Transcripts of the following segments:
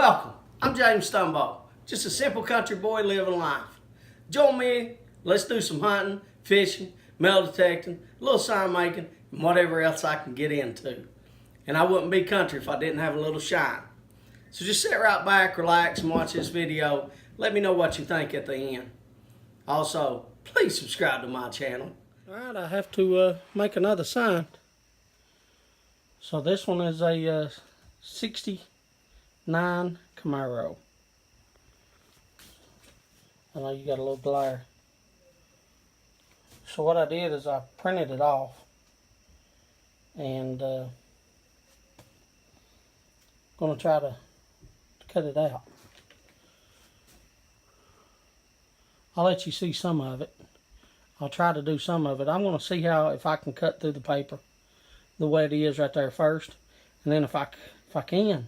Welcome, I'm James Stumbo, just a simple country boy living life. Join me, let's do some hunting, fishing, metal detecting, a little sign making, and whatever else I can get into. And I wouldn't be country if I didn't have a little shine. So just sit right back, relax, and watch this video. Let me know what you think at the end. Also, please subscribe to my channel. Alright, I have to make another sign. So this one is a 69 Camaro. I know you got a little glare. So what I did is I printed it off and gonna try to cut it out. I'll let you see some of it. I'll try to do some of it. I'm gonna see if I can cut through the paper the way it is right there first, and then if I can,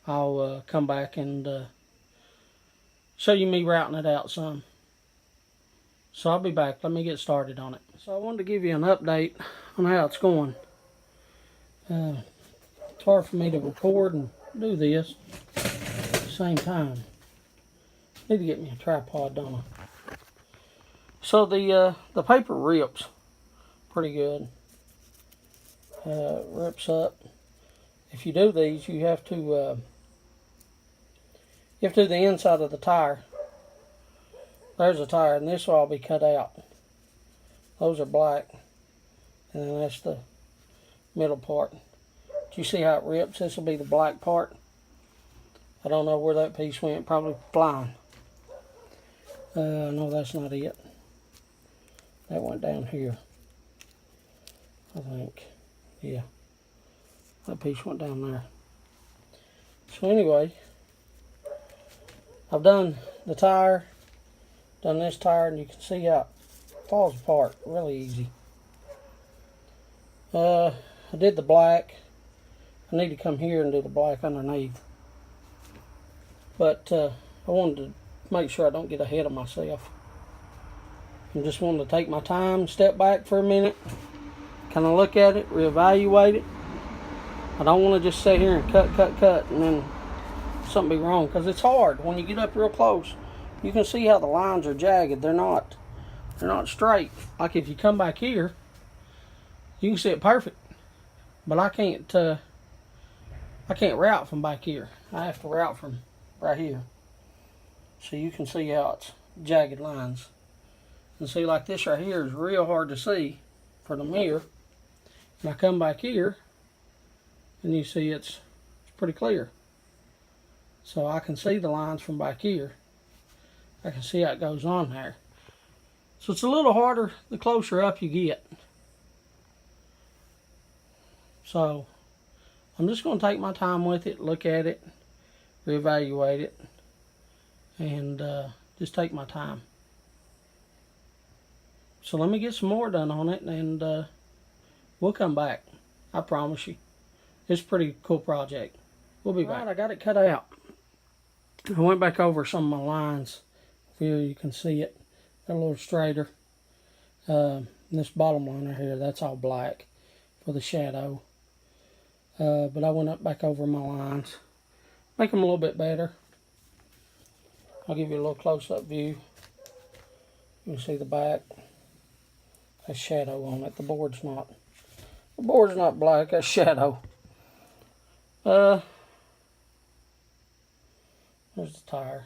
I'll come back and show you me routing it out some. So I'll be back. Let me get started on it. So I wanted to give you an update on how it's going. It's hard for me to record and do this at the same time. Need to get me a tripod, don't I? So the paper rips pretty good. Rips up. If you do these, you have to do the inside of the tire. There's a tire, and this will all be cut out. Those are black, and then that's the middle part. Do you see how it rips? This will be the black part. I don't know where that piece went. Probably flying. No, that's not it. That went down here, I think. Yeah, that piece went down there. So anyway, I've done the tire, done this tire, and you can see how it falls apart really easy. I did the black. I need to come here and do the black underneath. But I wanted to make sure I don't get ahead of myself. I just wanted to take my time, step back for a minute, kind of look at it, reevaluate it. I don't want to just sit here and cut, and then something be wrong, because it's hard when you get up real close. You can see how the lines are jagged. They're not straight. Like if you come back here, you can see it perfect. But I can't route from back here. I have to route from right here. So you can see how it's jagged lines. And see, like this right here is real hard to see for the mirror. And I come back here, and you see it's pretty clear. So I can see the lines from back here. I can see how it goes on there. So it's a little harder the closer up you get. So I'm just going to take my time with it, look at it, reevaluate it, and just take my time. So let me get some more done on it, and we'll come back. I promise you. It's a pretty cool project. We'll be back. Right, I got it cut out. I went back over some of my lines. Here you can see it. Got a little straighter. This bottom line right here, that's all black for the shadow. But I went back over my lines. Make them a little bit better. I'll give you a little close-up view. You can see the back. That's shadow on it. The board's not black. That's shadow. There's the tire.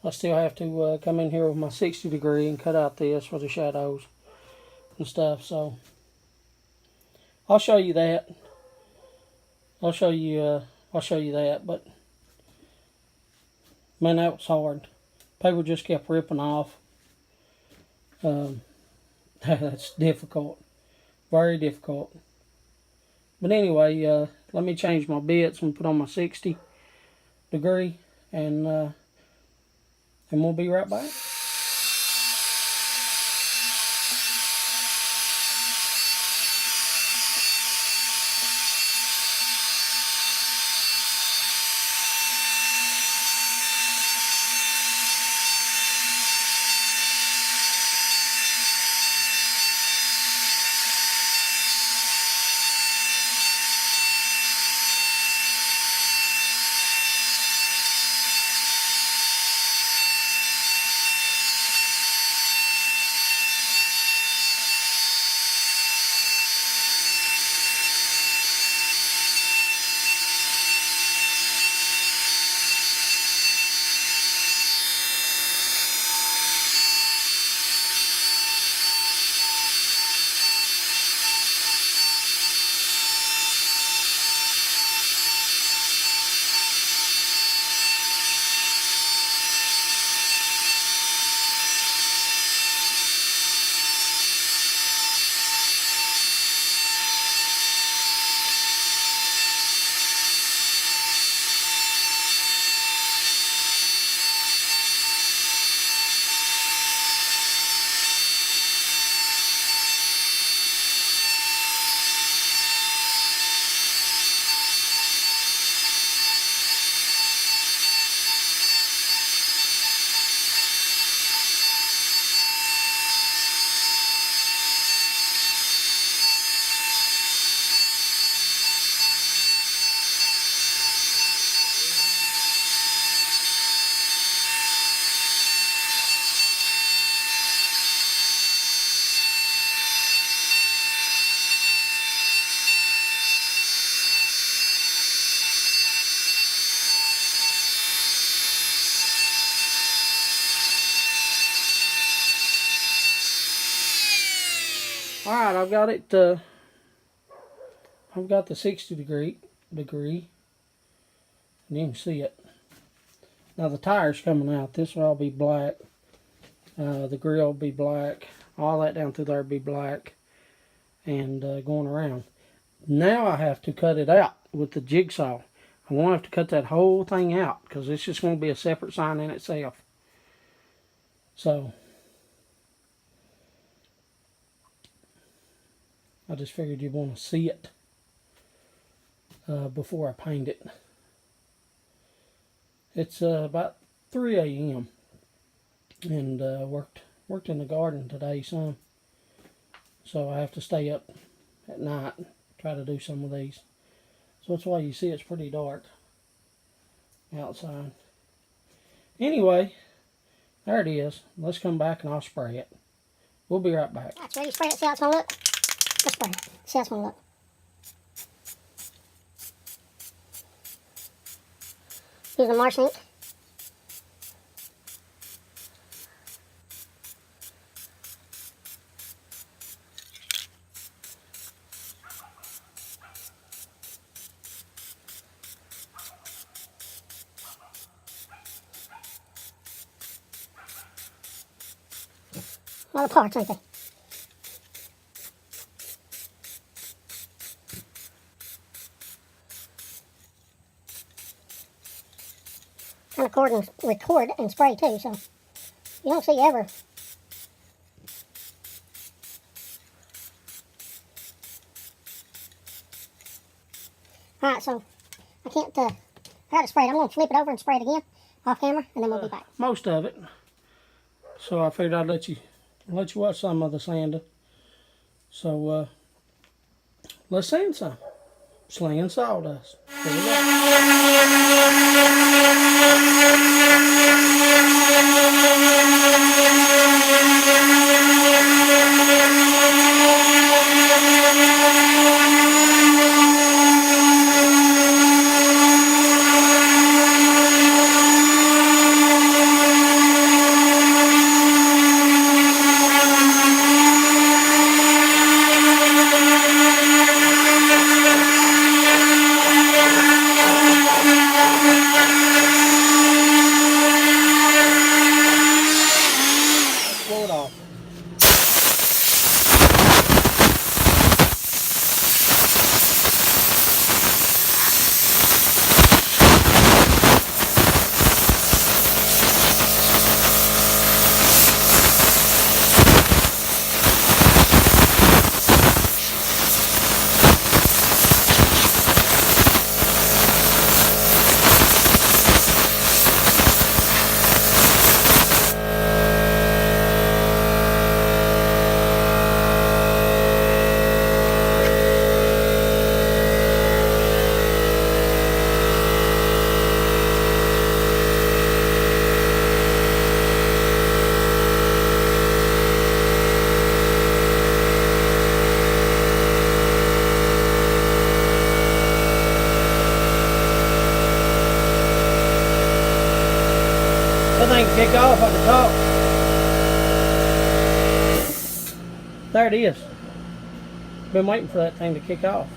I still have to come in here with my 60 degree and cut out this for the shadows and stuff. So I'll show you that. I'll show you that. But man, that was hard. Paper just kept ripping off. That's difficult. Very difficult. But anyway, let me change my bits and put on my 60 degree, and we'll be right back. Alright, I've got it, I've got the 60 degree, and you can see it. Now the tire's coming out. This will all be black. The grill will be black. All that down through there will be black. And going around. Now I have to cut it out with the jigsaw. I'm going to have to cut that whole thing out because it's just going to be a separate sign in itself. So I just figured you'd want to see it before I paint it. It's about 3 a.m. and worked in the garden today some. So I have to stay up at night and try to do some of these. So that's why you see it's pretty dark outside. Anyway, there it is. Let's come back and I'll spray it. We'll be right back. That's ready to spray it. See how it's going to look? Let's spray it. See how it's going to look. Using marsh ink. A lot of parts, ain't they? Kind of record and spray too, so you don't see ever. Alright, so I can't, I got to spray it. I'm going to flip it over and spray it again off camera, and then we'll be back. Most of it. So I figured I'd let you watch some of the sanding. So let's sand some. Slinging sawdust. Here we blow it off. That thing can kick off on the top. There it is. Been waiting for that thing to kick off.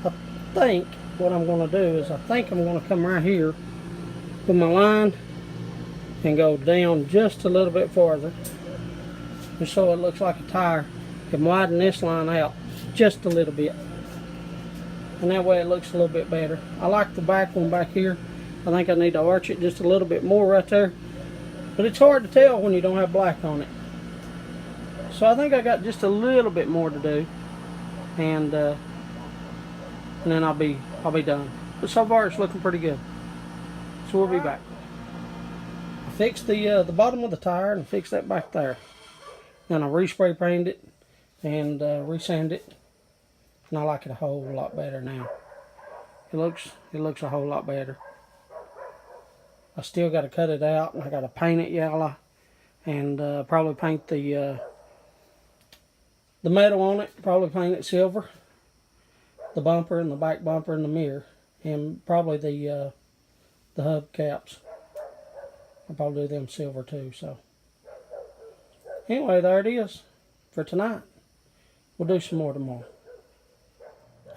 I think what I'm going to do is I'm going to come right here with my line and go down just a little bit farther, just so it looks like a tire, and widen this line out just a little bit, and that way it looks a little bit better. I like the back one back here. I think I need to arch it just a little bit more right there, but it's hard to tell when you don't have black on it. So I think I got just a little bit more to do, and then I'll be done. But so far it's looking pretty good. So we'll be back. I fixed the bottom of the tire and fixed that back there. Then I respray painted it and resanded it, and I like it a whole lot better now. It looks a whole lot better. I still got to cut it out, and I got to paint it yellow, and probably paint the metal on it. Probably paint it silver. The bumper and the back bumper and the mirror, and probably the hub caps. I'll probably do them silver too. So anyway, there it is. for tonight. We'll do some more tomorrow.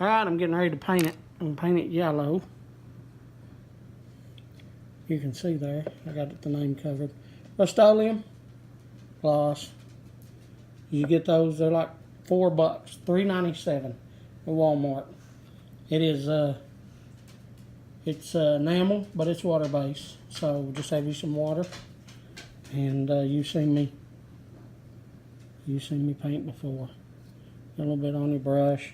Alright, I'm getting ready to paint it. I'm going to paint it yellow. You can see there, I got the name covered. Rust-Oleum gloss. You get those, they're like $4, $3.97 at Walmart. It is it's enamel, but it's water based. So just have you some water, and you've seen me paint before. A little bit on your brush,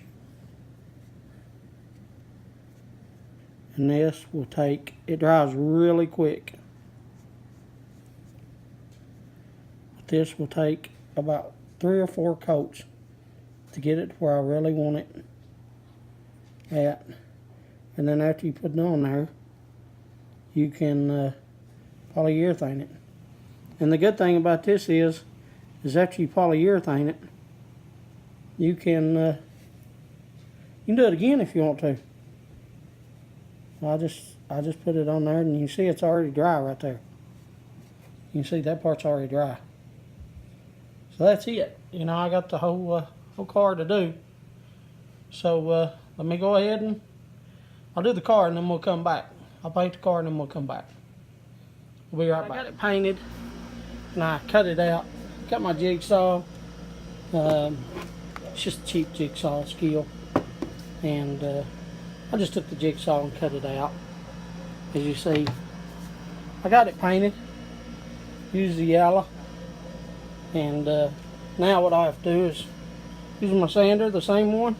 and this will take. It dries really quick. But this will take about 3 or 4 coats to get it to where I really want it at. And then after you put it on there, you can polyurethane it. And the good thing about this is after you polyurethane it, you can do it again if you want to. I just put it on there, and you can see it's already dry right there. You can see that part's already dry. So that's it. You know, I got the whole car to do. So let me go ahead and I'll do the car, and then we'll come back. I'll paint the car, and then we'll come back. We'll be right back. I got it painted, and I cut it out. Got my jigsaw. It's just a cheap jigsaw skill. And I just took the jigsaw and cut it out. As you see, I got it painted. Use the yellow. And now what I have to do is use my sander, the same one,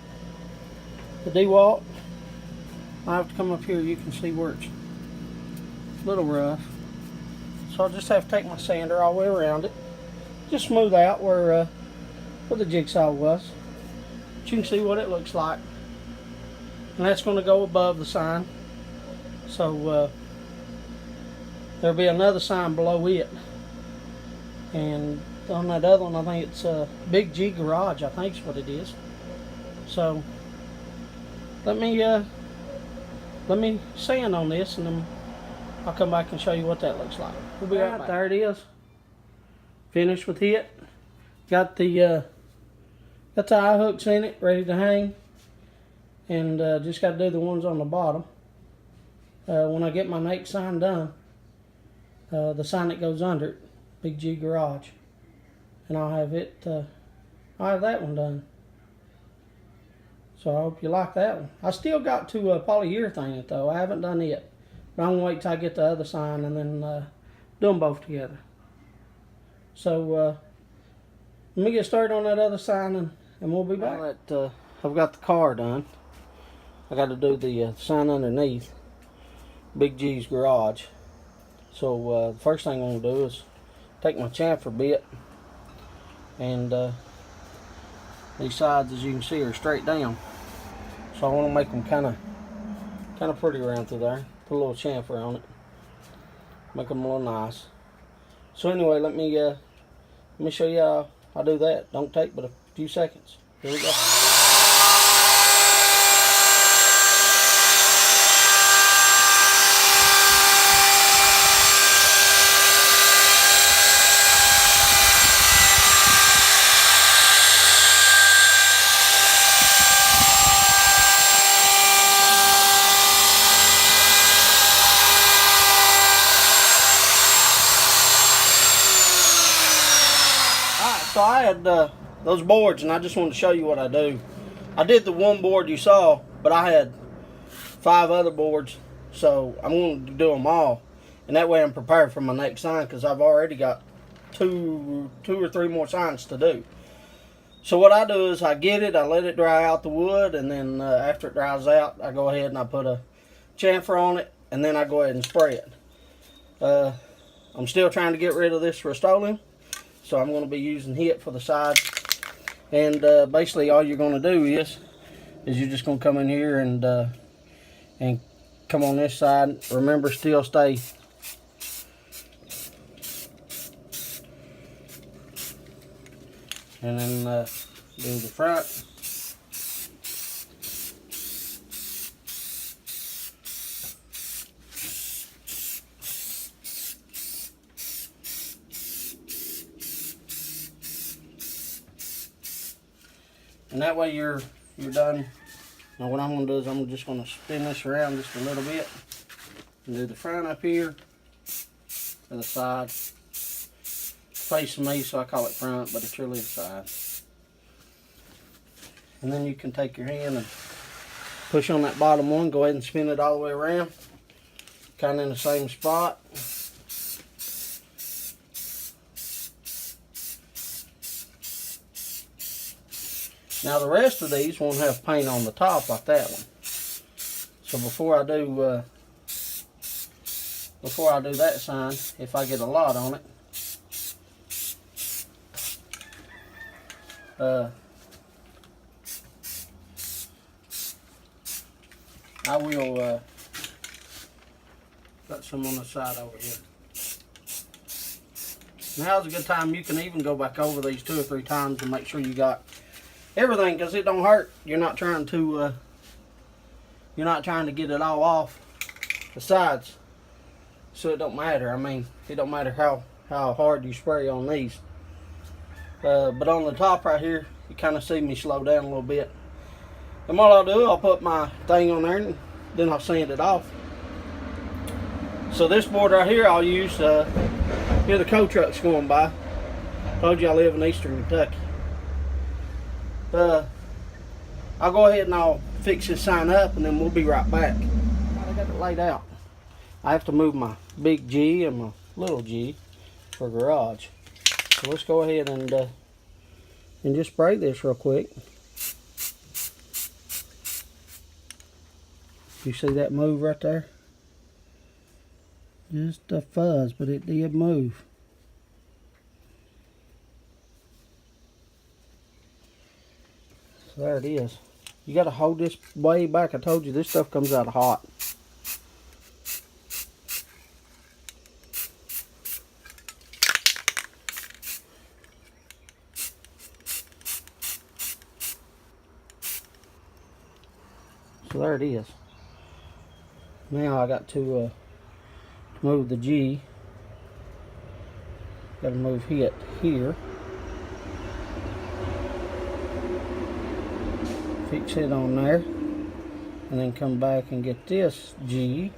the DeWalt. I have to come up here. You can see where it's a little rough. So I'll just have to take my sander all the way around it. Just smooth out where the jigsaw was. But you can see what it looks like. And that's going to go above the sign. So there'll be another sign below it. And on that other one, I think it's Big G Garage, I think is what it is. So let me sand on this, and then I'll come back and show you what that looks like. We'll be right back. There it is. Finished with it. Got the eye hooks in it, ready to hang. And just got to do the ones on the bottom. When I get my next sign done, the sign that goes under it, Big G Garage, and I'll have that one done. So I hope you like that one. I still got to polyurethane it though. I haven't done it, but I'm gonna wait till I get the other sign and then do them both together. So let me get started on that other sign, and we'll be back. Now that I've got the car done, I got to do the sign underneath, Big G's Garage. So the first thing I'm gonna do is take my chamfer bit, and these sides, as you can see, are straight down. So I want to make them kind of pretty around through there. Put a little chamfer on it, make them a little nice. So anyway, let me show you how I do that. Don't take but a few seconds. Here we go. So I had those boards, and I just wanted to show you what I do. I did the one board you saw, but I had 5 other boards, so I'm going to do them all. And that way I'm prepared for my next sign, because I've already got two or three more signs to do. So what I do is I get it, I let it dry out the wood, and then after it dries out, I go ahead and I put a chamfer on it, and then I go ahead and spray it. I'm still trying to get rid of this Rust-Oleum. So I'm going to be using it for the sides, and basically all you're going to do is you're just going to come in here and come on this side. Remember, still stay. And then do the front. And that way you're done. Now what I'm going to do is I'm just going to spin this around just a little bit. And do the front up here. And the side. Facing me, so I call it front, but it's really the side. And then you can take your hand and push on that bottom one. Go ahead and spin it all the way around. Kind of in the same spot. Now the rest of these won't have paint on the top like that one. So before I do that sign, if I get a lot on it, I will put some on the side over here. Now's a good time. You can even go back over these 2 or 3 times and make sure you got everything, because it don't hurt. You're not trying to get it all off the sides, so it don't matter. I mean, it don't matter how hard you spray on these. But on the top right here, you kind of see me slow down a little bit. And what I'll do, I'll put my thing on there and then I'll sand it off. So this board right here I'll use, here the coal truck's going by. Told you I live in eastern Kentucky. I'll go ahead and I'll fix this sign up and then we'll be right back. I got it laid out. I have to move my big G and my little G for garage. So let's go ahead and just spray this real quick. You see that move right there? Just a fuzz, but it did move. So there it is. You got to hold this way back. I told you this stuff comes out hot. So there it is. Now I got to move the G. Got to move it here. Fix it on there. And then come back and get this G.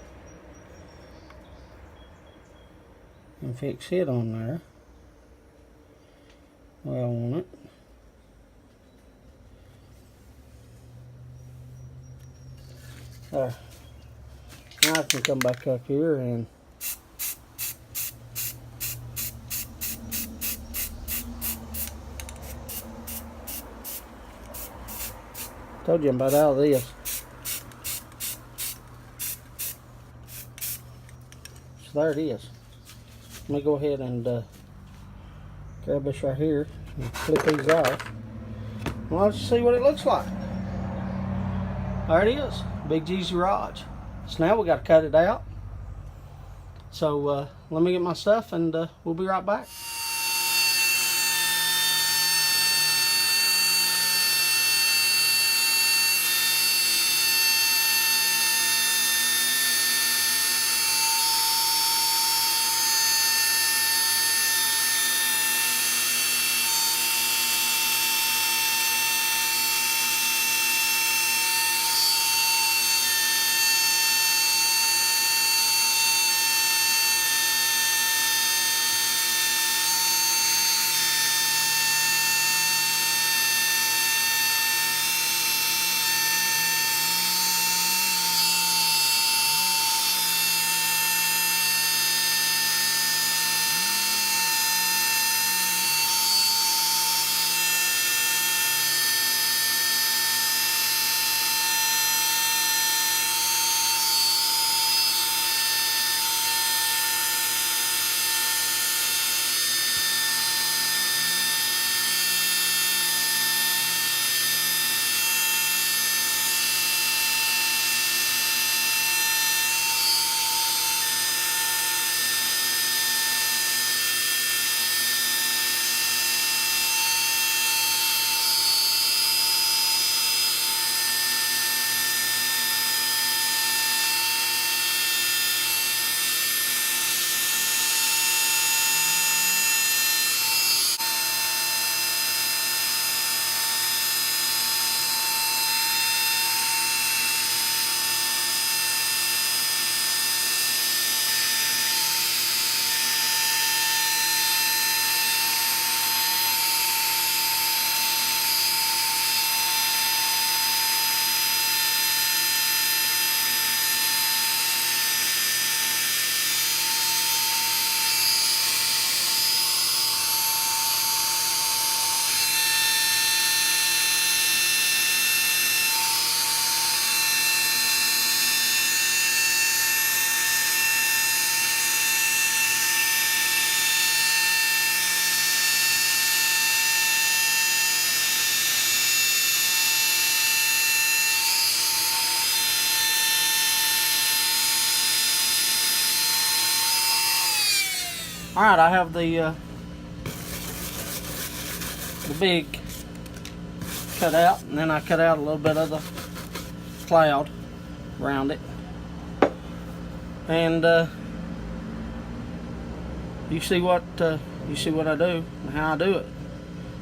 And fix it on there. Where I want it. There. Now I can come back up here and told you about all this. So there it is. Let me go ahead and grab this right here and clip these off. Well, let's see what it looks like. There it is. Big G's garage. So now we got to cut it out. So let me get my stuff and we'll be right back. All right, I have the big cut out, and then I cut out a little bit of the cloud around it. And you see what I do and how I do it.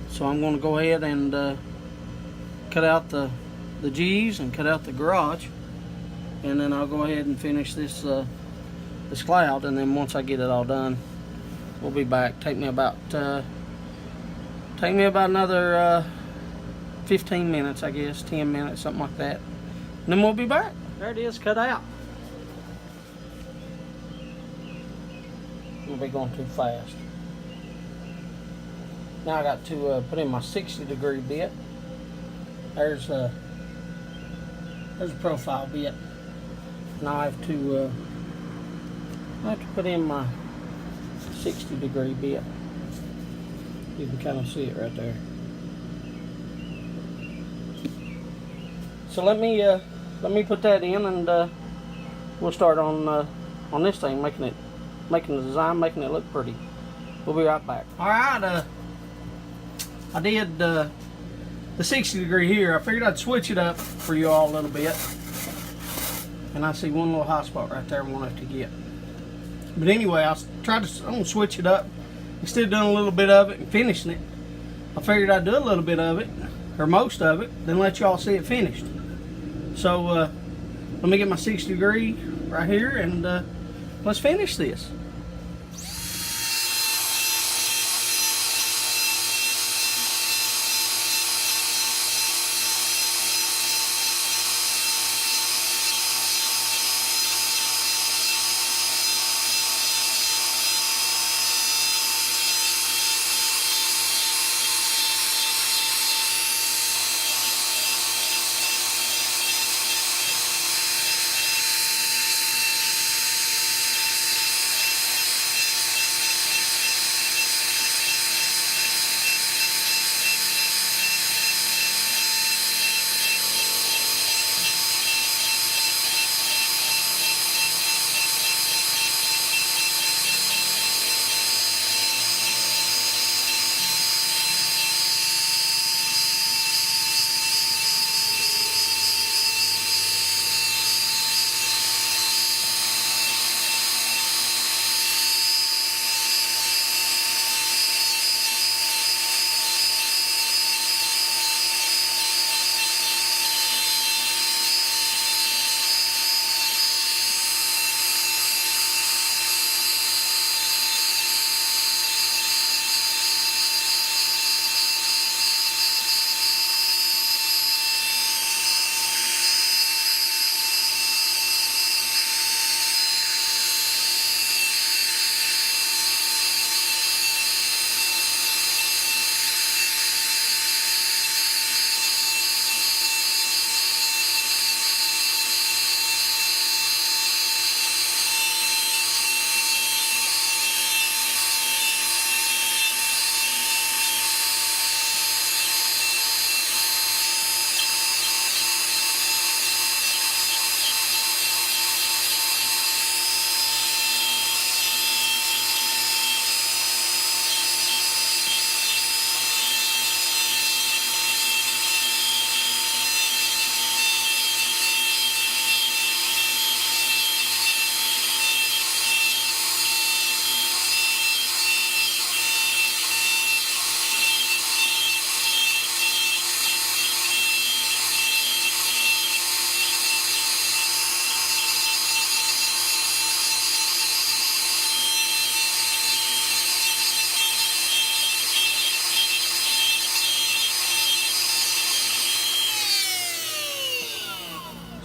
So I'm going to go ahead and cut out the G's and cut out the garage, and then I'll go ahead and finish this this cloud. And then once I get it all done, we'll be back. Take me about another 15 minutes, I guess, 10 minutes, something like that. And then we'll be back. There it is, cut out. We'll be going too fast. Now I got to put in my 60-degree bit. There's a profile bit. Now I have to put in my 60-degree bit. You can kind of see it right there. So let me put that in, and we'll start on this thing, making the design, making it look pretty. We'll be right back. All right, I did the 60-degree here. I figured I'd switch it up for you all a little bit. And I see one little hot spot right there we won't have to get. But anyway, I'm gonna switch it up. Instead of doing a little bit of it and finishing it, I figured I'd do a little bit of it, or most of it, then let y'all see it finished. So let me get my 60-degree right here, and let's finish this.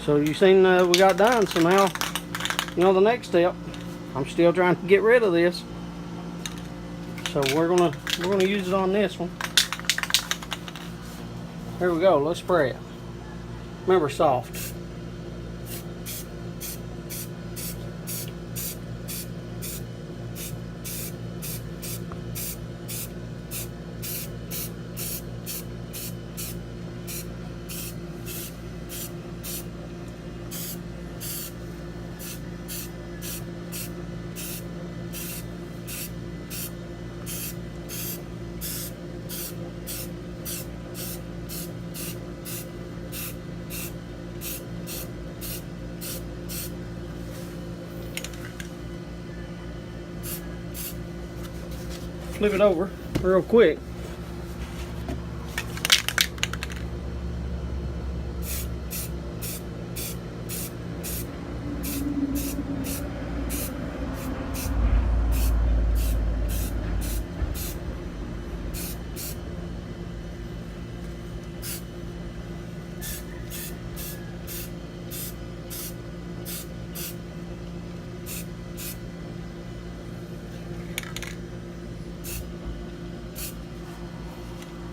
So you seen we got done. So now, you know, the next step. I'm still trying to get rid of this. So we're gonna use it on this one. Here we go. Let's spray it. Remember, soft. flip it over real quick.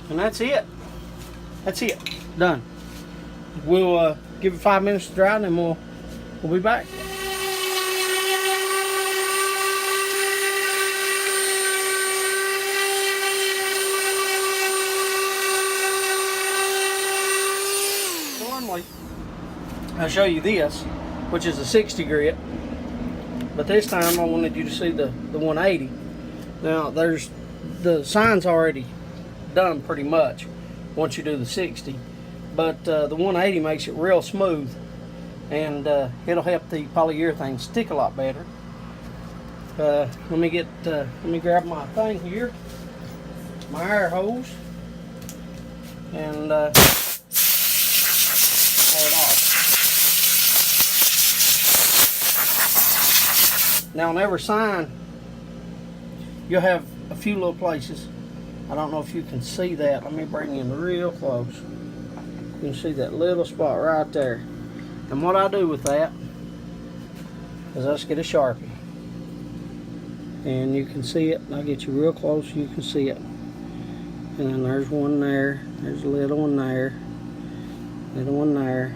And that's it. That's it. Done. We'll give it 5 minutes to dry, and then we'll be back. Normally, I'll show you this, which is a 60 grit, but this time I wanted you to see the 180. Now, there's the sign's already done pretty much once you do the 60, but the 180 makes it real smooth, and it'll help the polyurethane stick a lot better. Let me grab my thing here, my air hose, and pull it off. Now on every sign you'll have a few little places. I don't know if you can see that. Let me bring you in real close. You can see that little spot right there. And what I do with that is I just get a Sharpie. And you can see it. I'll get you real close so you can see it. And then there's one there. There's a little one there. Little one there.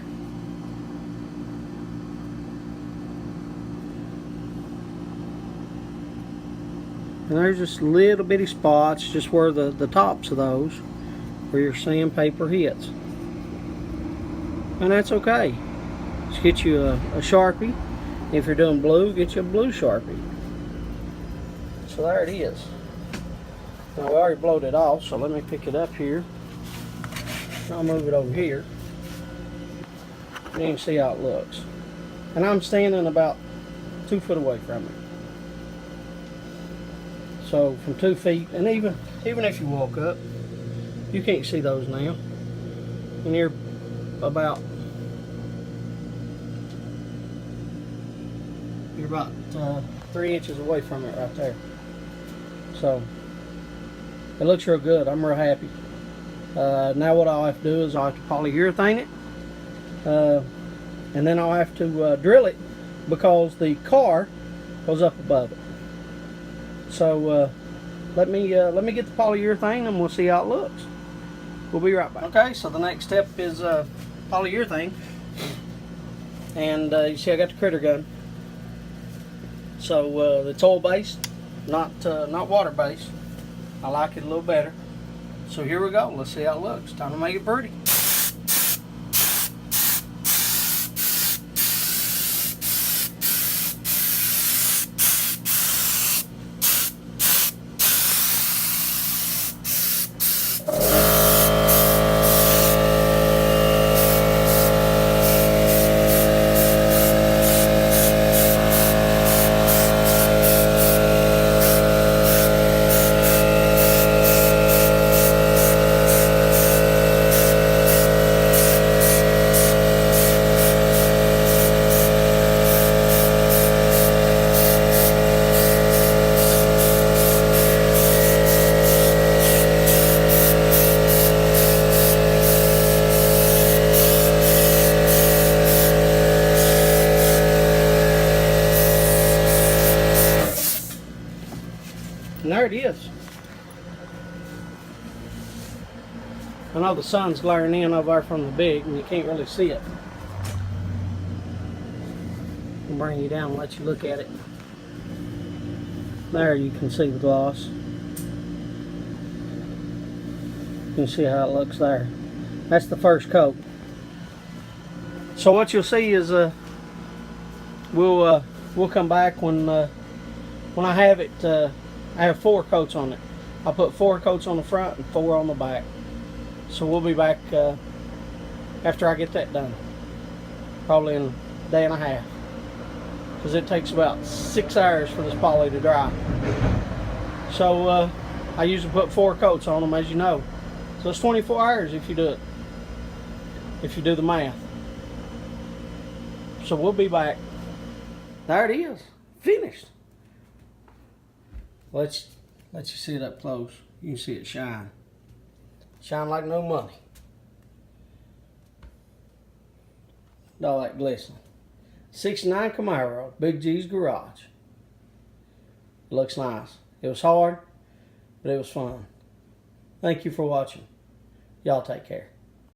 And there's just little bitty spots just where the tops of those, where your sandpaper hits. And that's okay. Just get you a Sharpie. If you're doing blue, get you a blue Sharpie. So there it is. Now we already blowed it off, so let me pick it up here. I'll move it over here. And you can see how it looks. And I'm standing about 2 foot away from it. So from 2 feet, and even if you walk up, you can't see those now. And you're about 3 inches away from it right there. So it looks real good. I'm real happy. Now what I'll have to do is I'll have to polyurethane it, and then I'll have to drill it because the car goes up above it. So let me get the polyurethane and we'll see how it looks. We'll be right back. Okay, so the next step is polyurethane, and you see I got the critter gun. So it's oil based, not water based. I like it a little better. So here we go. Let's see how it looks. Time to make it pretty. And there it is. I know the sun's glaring in over there from the big and you can't really see it. I'll bring you down and let you look at it. There you can see the gloss. You can see how it looks there. That's the first coat. So what you'll see is we'll come back when I have it. I have 4 coats on it. I'll put 4 coats on the front and 4 on the back. So we'll be back after I get that done. Probably in a day and a half. Because it takes about 6 hours for this poly to dry. So I usually put 4 coats on them, as you know. So it's 24 hours if you do it. If you do the math. So we'll be back. There it is. Finished. Let you see it up close. You can see it shine. Shine like no money. All that glistening. 69 Camaro, Big G's garage. It looks nice. It was hard, but it was fun. Thank you for watching. Y'all take care.